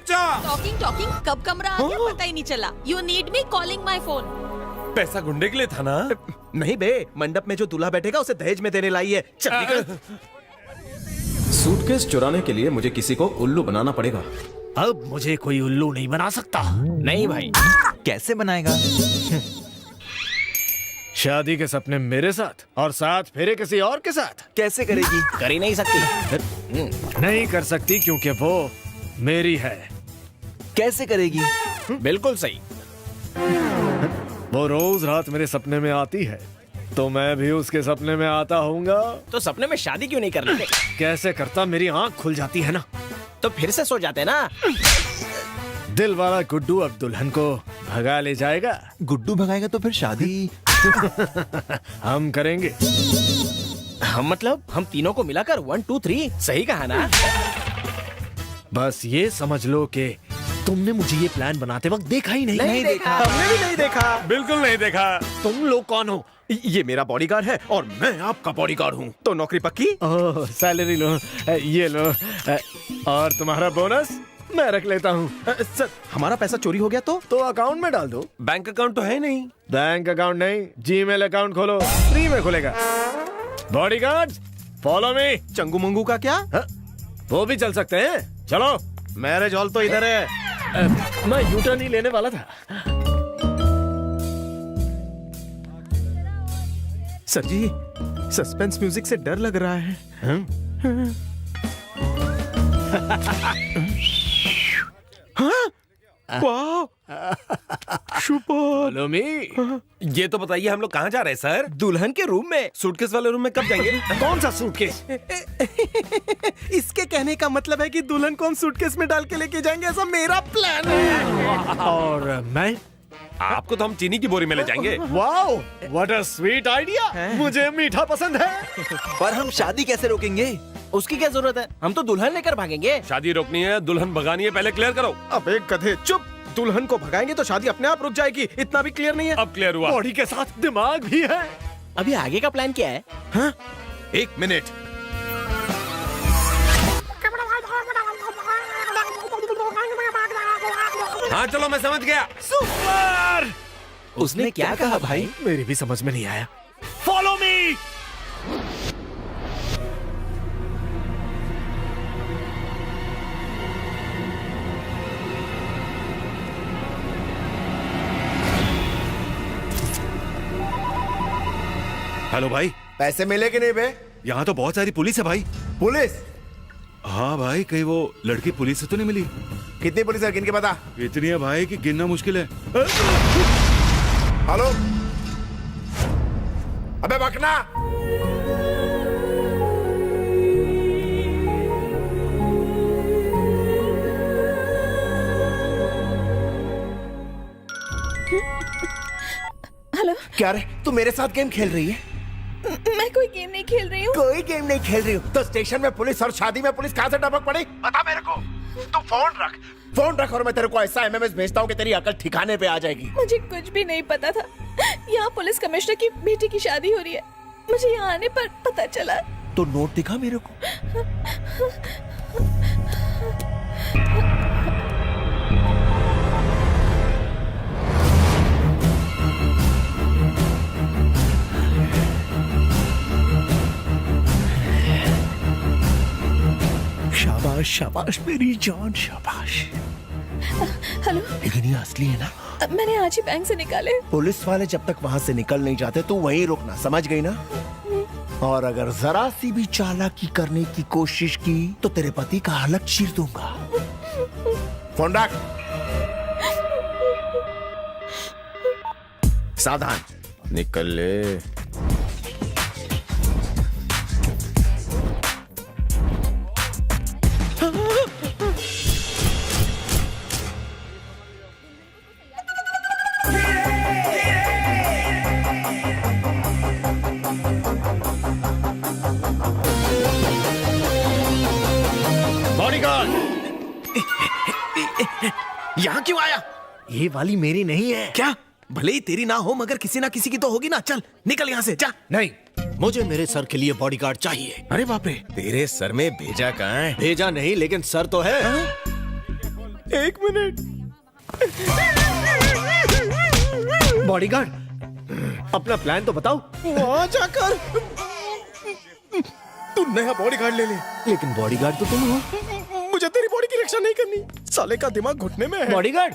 जा। Talking talking कब कमरा आ गया पता ही नहीं चला। You need me calling my phone. पैसा गुंडे के लिए था ना? नहीं बे, मंडप में जो दूल्हा बैठेगा उसे दहेज में देने लाई है। चल निकल। सूटकेस चुराने के लिए मुझे किसी को उल्लू बनाना पड़ेगा। अब मुझे कोई उल्लू नहीं बना सकता। नहीं भाई। कैसे बनाएगा? शादी के सपने मेरे साथ और साथ फेरे किसी और के साथ। कैसे करेगी? कर ही नहीं सकती। नहीं कर सकती क्योंकि वो मेरी है। कैसे करेगी? बिल्कुल सही। वो रोज रात मेरे सपने में आती है तो मैं भी उसके सपने में आता हूँगा। तो सपने में शादी क्यों नहीं कर लेते? कैसे करता, मेरी आंख खुल जाती है ना। तो फिर से सो जाते ना। दिल वाला गुड्डू अब दुल्हन को भगा ले जाएगा। गुड्डू भगाएगा तो फिर शादी हम करेंगे। हम मतलब हम तीनों को मिलाकर 1 2 3 सही कहा ना? बस ये समझ लो कि तुमने मुझे ये प्लान बनाते वक्त देखा ही नहीं। नहीं देखा। हमने भी नहीं देखा। बिल्कुल नहीं देखा। तुम लोग कौन हो? ये मेरा बॉडीगार्ड है और मैं आपका बॉडीगार्ड हूँ। तो नौकरी पक्की? ओह, सैलरी लो, ये लो, और तुम्हारा बोनस मैं रख लेता हूँ। सर, हमारा पैसा चोरी हो गया तो अकाउंट में डाल दो। बैंक अकाउंट तो है नहीं। बैंक अकाउंट नहीं, जीमेल अकाउंट खोलो, फ्री में खुलेगा। Bodyguard follow me. Changu Mangu का क्या? वो भी चल सकते हैं, चलो। मैरिज हॉल तो इधर है। मैं यूटर्न ही लेने वाला था। सर जी, सस्पेंस म्यूजिक से डर लग रहा है। हाँ? वाह, शुभ। Follow me. ये तो बताइए हम लोग कहाँ जा रहे हैं सर? दुल्हन के रूम में। सूटकेस वाले रूम में कब जाएंगे? कौन सा सूटकेस? इसके कहने का मतलब है कि दुल्हन को हम सूटकेस में डाल के लेके जाएंगे, ऐसा मेरा प्लान है। और मैं? आपको तो हम चीनी की बोरी में ले जाएंगे। Wow, what a sweet idea. मुझे मीठा पसंद है। पर हम शादी कैसे रोकेंगे? उसकी क्या जरूरत है? हम तो दुल्हन लेकर भागेंगे। शादी रोकनी है, दुल्हन भगानी है, पहले क्लियर करो। अबे गधे चुप। दुल्हन को भगाएंगे तो शादी अपने आप रुक जाएगी। इतना भी क्लियर नहीं है। अब क्लियर हुआ। बॉडी के साथ दिमाग भी है। अभी आगे का प्लान क्या है? हाँ? 1 मिनट। हाँ चलो, मैं समझ गया। सुपर। उसने क्या कहा भाई? मेरी भी समझ में नहीं आया। Follow me. हेलो भाई। पैसे मिले कि नहीं बे? यहाँ तो बहुत सारी पुलिस है भाई। पुलिस? हाँ भाई, कहीं वो लड़की पुलिस से तो नहीं मिली? कितनी पुलिस है, गिन के बता। इतनी है भाई कि गिनना मुश्किल है। हेलो, अबे बकना। हेलो, क्या रे, तू मेरे साथ गेम खेल रही है? मैं कोई गेम नहीं खेल रही हूँ। कोई गेम नहीं खेल रही हूँ तो स्टेशन में पुलिस और शादी में पुलिस कहाँ से टपक पड़ी? बता मेरे को। तू फोन रख और मैं तेरे को ऐसा एमएमएस भेजता हूँ कि तेरी अकल ठिकाने पे आ जाएगी। मुझे कुछ भी नहीं पता था। यहाँ पुलिस कमिश्नर की बेटी की शादी हो रही है। मुझे यहाँ आने पर पता चला। तो नोट दिखा मेरे को। शाबाश शाबाश मेरी जान, शाबाश। हेलो, लेकिन ये असली है ना? मैंने आज ही बैंक से निकाले। पुलिस वाले जब तक वहां से निकल नहीं जाते तू वहीं रुकना, समझ गई ना? और अगर जरा सी भी चालाकी करने की कोशिश की तो तेरे पति का हलक चीर दूंगा। फोन रख। सावधान, निकल ले। बॉडीगार्ड, यहाँ क्यों आया? ये वाली मेरी नहीं है। क्या? भले ही तेरी ना हो मगर किसी ना किसी की तो होगी ना। चल निकल यहाँ से, जा। नहीं, मुझे मेरे सर के लिए बॉडीगार्ड चाहिए। अरे बाप रे, तेरे सर में भेजा कहाँ है? भेजा नहीं, लेकिन सर तो है। एक मिनट। बॉडीगार्ड, अपना प्लान तो बताओ। वहां जाकर तू नया बॉडीगार्ड ले ले। लेकिन बॉडीगार्ड तो तुम हो। मुझे तेरी बॉडी की रक्षा नहीं करनी। साले का दिमाग घुटने में है। बॉडीगार्ड,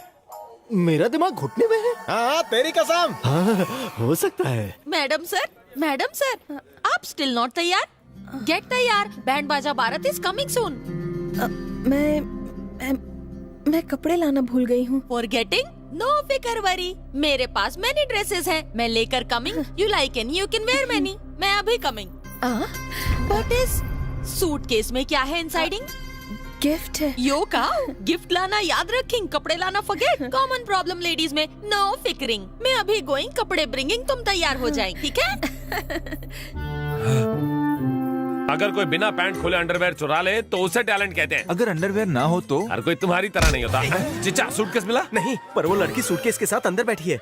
मेरा दिमाग घुटने में है। हाँ तेरी कसम। हाँ, हो सकता है। मैडम सर, आप स्टिल नॉट तैयार? गेट तैयार, बैंड बाजा बारात इज कमिंग सून। मैं कपड़े लाना भूल गई हूँ। फॉरगेटिंग? नो फिकर वरी, मेरे पास मैनी ड्रेसेस हैं, मैं लेकर coming. You like any, you can wear many. मैं अभी कमिंग। व्हाट इज सूटकेस में क्या है इनसाइडिंग? गिफ्ट है। यो का गिफ्ट लाना याद रखिंग, कपड़े लाना फॉरगेट। कॉमन प्रॉब्लम लेडीज में। नो फिकरिंग, मैं अभी गोइंग, कपड़े ब्रिंगिंग, तुम तैयार हो जाएं, ठीक है? अगर कोई बिना पैंट खोले अंडरवेयर चुरा ले तो उसे टैलेंट कहते हैं। अगर अंडरवेयर ना हो तो? हर कोई तुम्हारी तरह नहीं होता। चिचा, सूटकेस मिला? नहीं, पर वो लड़की सूटकेस के साथ अंदर बैठी है।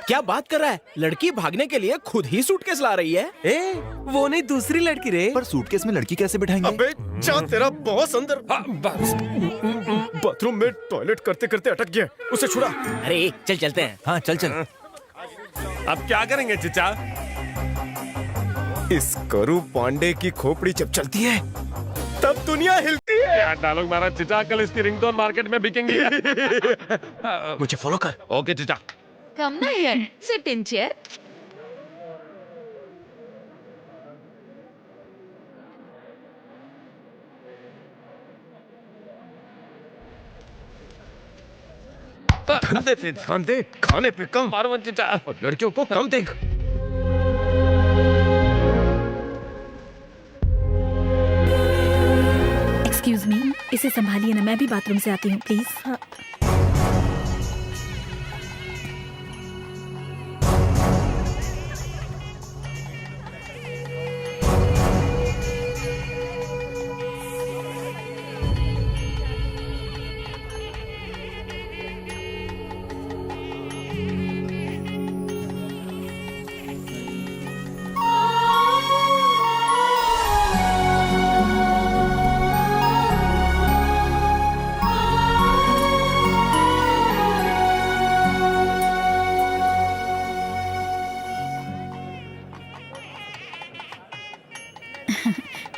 क्या बात कर रहा है? लड़की भागने के लिए खुद ही सूटकेस ला रही है। ए, वो नहीं, दूसरी लड़की रे। पर सूटकेस में लड़की कैसे बिठाएंगे? अबे जा, तेरा बॉस अंदर हाँ, बस। बाथरूम में टॉयलेट करते करते अटक गया। उसे छुड़ा। अरे चल चलते हैं। हाँ चल चल। अब क्या करेंगे चिचा? इस करू पांडे की खोपड़ी जब चलती है तब दुनिया हिलती है। क्या डायलॉग मारा चिचा, कल इसकी रिंगटोन मार्केट में बिकेंगी। मुझे फॉलो कर। Okay चिचा। Come now here, sit in chair. ध्यान दे, खाने पे कम मारो मत चिचा। और लड़कियों को कम देख। एक्सक्यूज मी, इसे संभालिए ना, मैं भी बाथरूम से आती हूँ प्लीज। हाँ।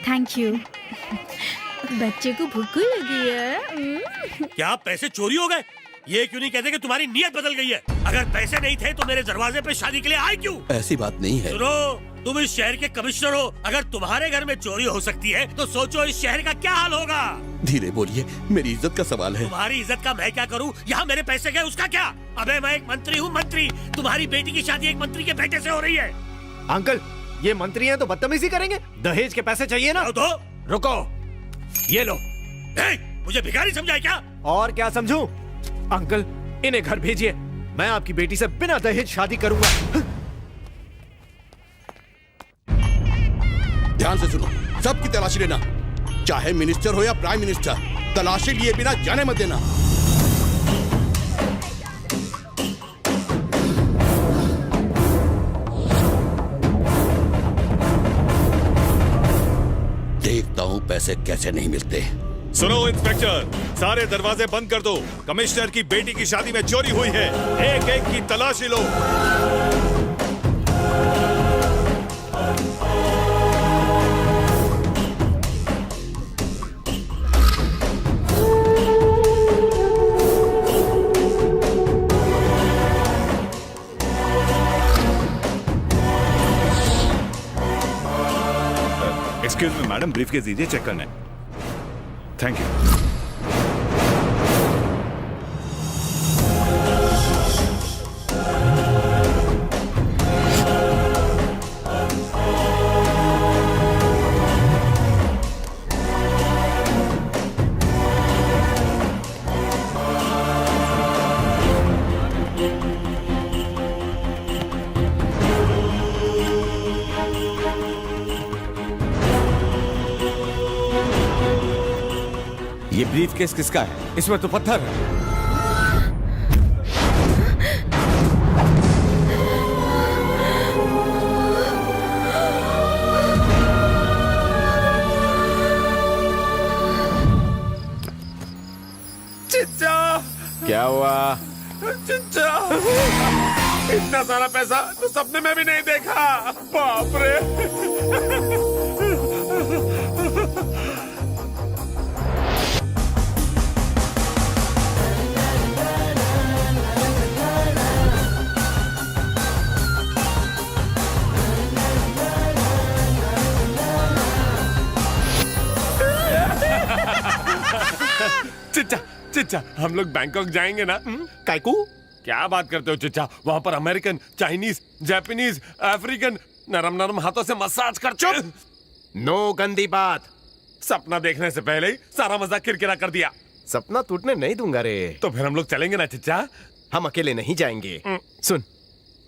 Thank you. बच्चे को भूख लगी है। क्या पैसे चोरी हो गए? ये क्यों नहीं कहते कि तुम्हारी नीयत बदल गई है? अगर पैसे नहीं थे तो मेरे दरवाजे पे शादी के लिए आए क्यों? ऐसी बात नहीं है। सुनो, तुम इस शहर के कमिश्नर हो। अगर तुम्हारे घर में चोरी हो सकती है तो सोचो इस शहर का क्या हाल होगा। धीरे बोलिए, मेरी इज्जत का सवाल है। तुम्हारी इज्जत का मैं क्या करूँ? यहाँ मेरे पैसे गए उसका क्या? अबे मैं एक मंत्री हूँ, मंत्री। तुम्हारी बेटी की शादी एक मंत्री के बेटे से हो रही है। अंकल, ये मंत्री हैं तो बदतमीजी करेंगे। दहेज के पैसे चाहिए ना? तो रुको, ये लो। मुझे भिखारी समझा है क्या? और क्या समझूं? अंकल, इन्हें घर भेजिए। मैं आपकी बेटी से बिना दहेज शादी करूंगा। ध्यान से सुनो, सबकी तलाशी लेना, चाहे मिनिस्टर हो या प्राइम मिनिस्टर। तलाशी लिए बिना जाने मत देना। देखता हूं पैसे कैसे नहीं मिलते। सुनो इंस्पेक्टर, सारे दरवाजे बंद कर दो। कमिश्नर की बेटी की शादी में चोरी हुई है। एक एक की तलाशी लो। एक्सक्यूज मी मैडम, ब्रीफकेस दीजिए, चेक करना है। Thank you. ये ब्रीफकेस किसका है? इसमें तो पत्थर है। चिच्चा क्या हुआ? चिच्चा, इतना सारा पैसा तो सपने में भी नहीं देखा। बाप रे। चिच्चा चिच्चा, हम लोग बैंकॉक जाएंगे ना? कायकू? क्या बात करते हो चिच्चा? वहाँ पर अमेरिकन, चाइनीज, जापानीज, अफ्रीकन नरम नरम हाथों से मसाज कर। चुप! नो गंदी बात। सपना देखने से पहले ही सारा मजाक किरकिरा कर दिया। सपना टूटने नहीं दूंगा रे। तो फिर हम लोग चलेंगे ना चिच्चा? हम अकेले नहीं जाएंगे। सुन,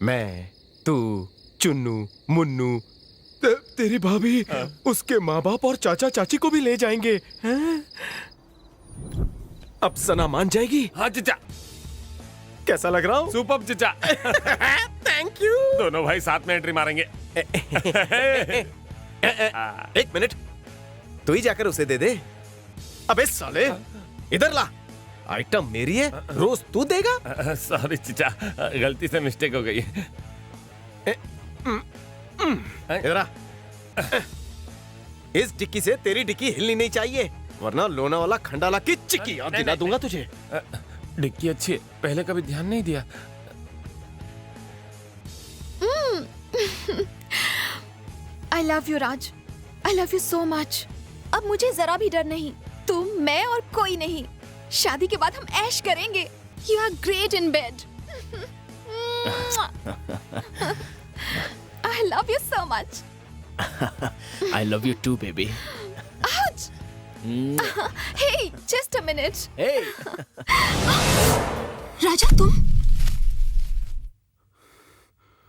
मैं, तू, चुन्नू, मुन्नू, तेरी भाभी, उसके माँ बाप और चाचा चाची को भी ले जाएंगे। हैं? अब सना मान जाएगी। हाँ चिच्चा। कैसा लग रहा हूँ? सुपर चिच्चा। Thank you. दोनों भाई साथ में एंट्री मारेंगे। एक मिनट, तू ही जाकर उसे दे दे। अबे साले, इधर ला। आइटम मेरी है, रोज तू देगा। सॉरी चिच्चा, गलती से मिस्टेक हो गई। इधर आ। इस डिक्की से तेरी डिक्की हिलनी नहीं चाहिए, वरना लोनावाला खंडाला की चिक्की याद दिला दूंगा तुझे। डिक्की अच्छी है, पहले कभी ध्यान नहीं दिया। आई love you Raj, I love you so much. अब मुझे जरा भी डर नहीं, तुम, मैं और कोई नहीं। शादी के बाद हम ऐश करेंगे। You are great in bed. I love you so much. I love you too, baby. Ouch! Hey, just a minute. Hey. राजा तुम